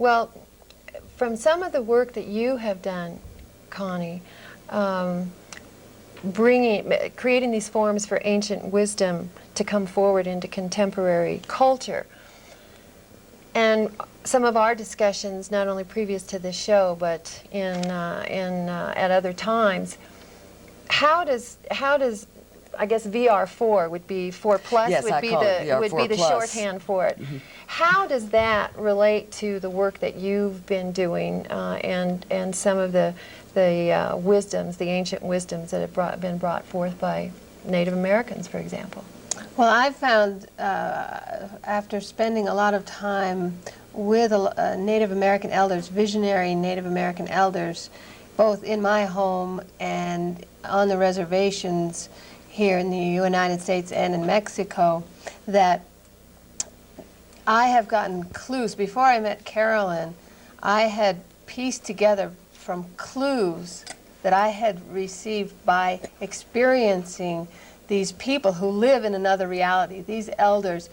Well, from some of the work that you have done, Connie, creating these forms for ancient wisdom to come forward into contemporary culture, and some of our discussions, not only previous to this show, but at other times, how does I guess VR4 would be 4 plus, yes, would be the shorthand for it. Mm-hmm. How does that relate to the work that you've been doing and some of the wisdoms, the ancient wisdoms that have been brought forth by Native Americans, for example? Well, I found after spending a lot of time with Native American elders, visionary Native American elders, both in my home and on the reservations here in the United States and in Mexico, that I have gotten clues. Before I met Carolyn, I had pieced together from clues that I had received by experiencing these people who live in another reality. These elders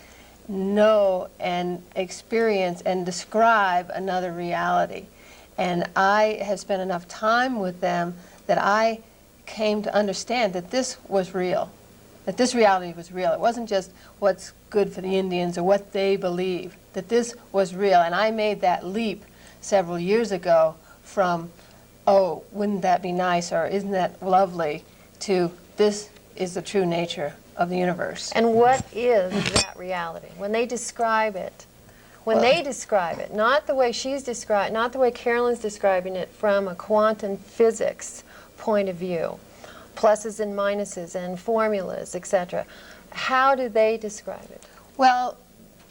know and experience and describe another reality. And I have spent enough time with them that I came to understand that this was real, that this reality was real. It wasn't just what's good for the Indians or what they believe, that this was real. And I made that leap several years ago from, oh, wouldn't that be nice, or isn't that lovely, to this is the true nature of the universe. And what is that reality? When they describe it, not the way she's described, not the way Carolyn's describing it from a quantum physics point of view, pluses and minuses and formulas, etc. How do they describe it? Well,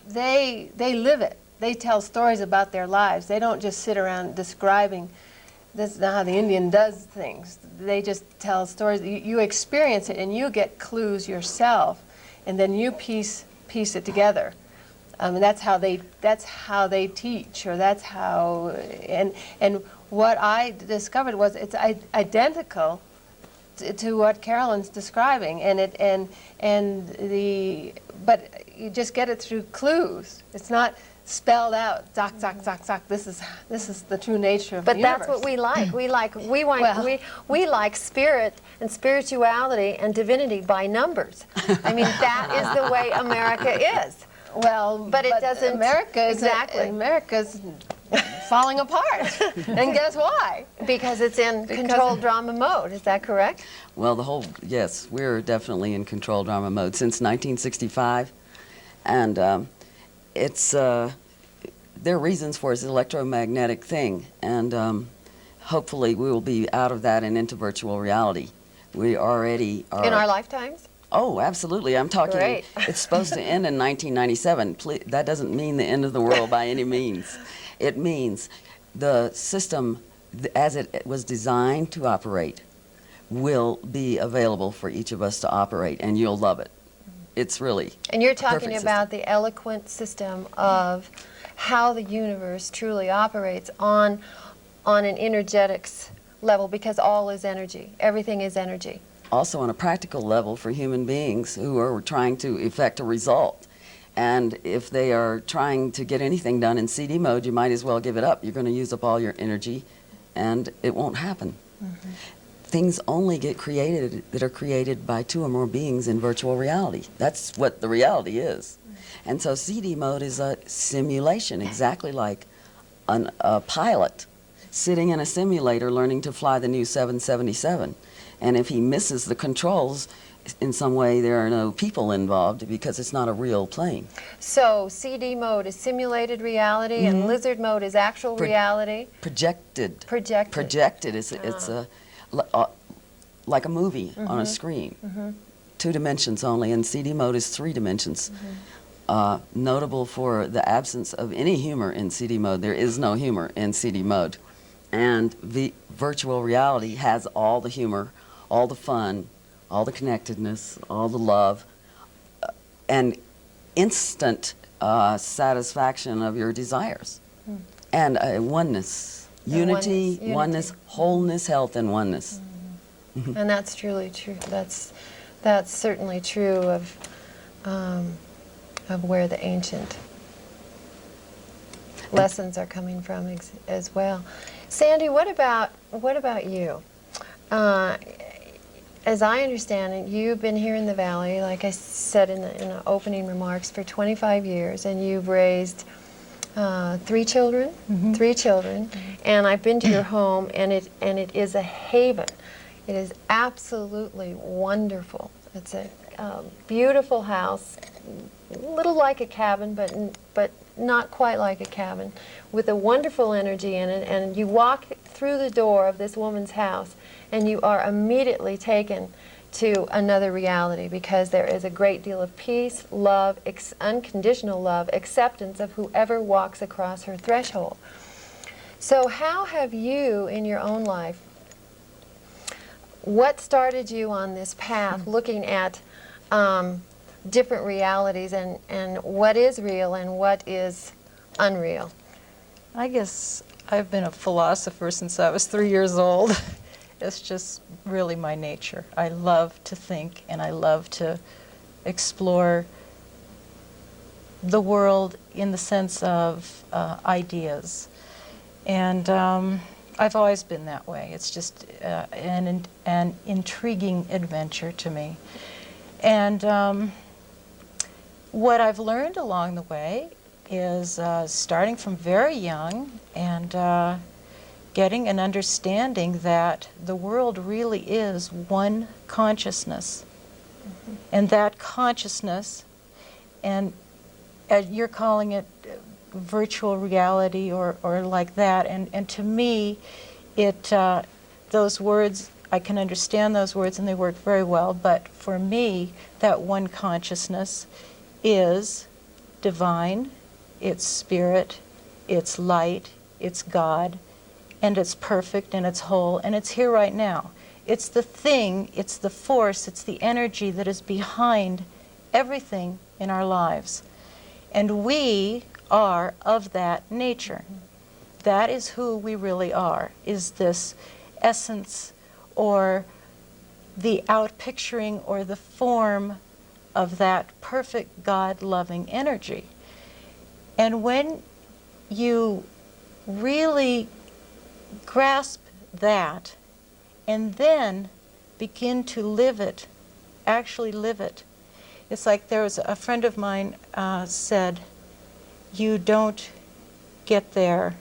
they live it. They tell stories about their lives. They don't just sit around describing, this is not how the Indian does things. They just tell stories. You experience it and you get clues yourself, and then you piece it together. And that's how they teach, or that's how, and what I discovered was it's identical to what Carolyn's describing, but you just get it through clues. It's not spelled out, zoc, zoc, zoc, zoc. This is the true nature of the universe. But that's what we like. We like spirit and spirituality and divinity by numbers. I mean, that is the way America is. Well, but it doesn't. America's falling apart. And guess why? Because it's in controlled drama mode. Is that correct? Well, yes, we're definitely in controlled drama mode since 1965. And there are reasons for it. It's an electromagnetic thing. And hopefully we will be out of that and into virtual reality. We already are. In our lifetimes? Oh, absolutely. I'm talking, Great. It's supposed to end in 1997. That doesn't mean the end of the world by any means. It means the system, as it was designed to operate, will be available for each of us to operate, and you'll love it. It's really And you're talking about the eloquent system of how the universe truly operates on an energetics level, because all is energy. Everything is energy. Also on a practical level for human beings who are trying to effect a result. And if they are trying to get anything done in CD mode, you might as well give it up. You're going to use up all your energy, and it won't happen. Mm-hmm. Things only get created that are created by 2 or more beings in virtual reality. That's what the reality is. Mm-hmm. And so CD mode is a simulation, exactly like a pilot sitting in a simulator learning to fly the new 777. And if he misses the controls, in some way there are no people involved because it's not a real plane. So CD mode is simulated reality, mm-hmm. and lizard mode is actual reality? Projected. Projected. Projected. It's like a movie mm-hmm. on a screen. Mm-hmm. 2 dimensions only, and CD mode is 3 dimensions. Mm-hmm. Notable for the absence of any humor in CD mode. There is no humor in CD mode. And the virtual reality has all the humor, all the fun, all the connectedness, all the love, and instant satisfaction of your desires. Mm. And oneness, unity, oneness, wholeness, health, and oneness. Mm. And that's truly true. That's certainly true of where the ancient lessons are coming from as well. Sandy, what about you? As I understand it, you've been here in the Valley, like I said in the opening remarks, for 25 years, and you've raised 3 children, Mm-hmm. 3 children, and I've been to your home, and it is a haven. It is absolutely wonderful. It's a beautiful house, a little like a cabin, but not quite like a cabin, with a wonderful energy in it. And you walk through the door of this woman's house, and you are immediately taken to another reality, because there is a great deal of peace, love, unconditional love, acceptance of whoever walks across her threshold. So how have you, in your own life, what started you on this path, looking at different realities and what is real and what is unreal? I guess I've been a philosopher since I was 3 years old. It's just really my nature. I love to think, and I love to explore the world in the sense of ideas. And I've always been that way. It's just an intriguing adventure to me. And what I've learned along the way is starting from very young and getting an understanding that the world really is one consciousness. Mm-hmm. And that consciousness, and you're calling it virtual reality or like that, and to me, those words, I can understand those words and they work very well, but for me, that one consciousness is divine, it's spirit, it's light, it's God, and it's perfect and it's whole and it's here right now. It's the thing, it's the force, it's the energy that is behind everything in our lives. And we are of that nature. That is who we really are, is this essence or the outpicturing or the form of that perfect God-loving energy. And when you really grasp that and then begin to live it, actually live it, it's like there was a friend of mine said, you don't get there,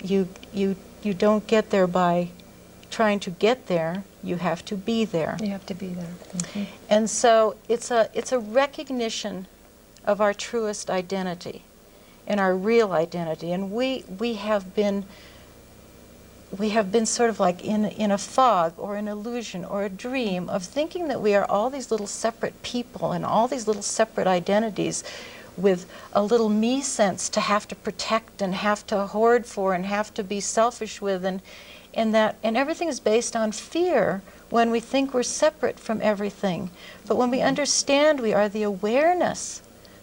you don't get there by trying to get there, you have to be there. You have to be there. Mm-hmm. And so it's a recognition of our truest identity and our real identity. And we have been sort of like in a fog or an illusion or a dream of thinking that we are all these little separate people and all these little separate identities with a little me sense to have to protect and have to hoard for and have to be selfish with, and everything is based on fear when we think we're separate from everything. But when we understand we are the awareness,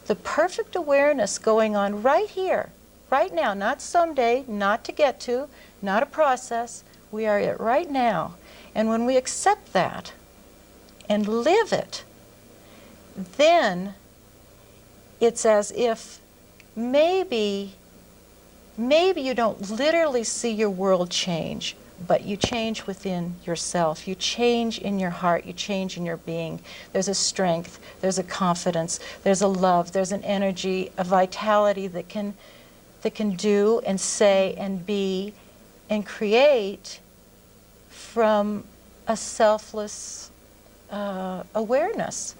the perfect awareness going on right here, right now, not someday, not to get to, not a process, we are it right now. And when we accept that and live it, then it's as if maybe you don't literally see your world change, but you change within yourself. You change in your heart. You change in your being. There's a strength. There's a confidence. There's a love. There's an energy, a vitality that can do and say and be and create from a selfless awareness.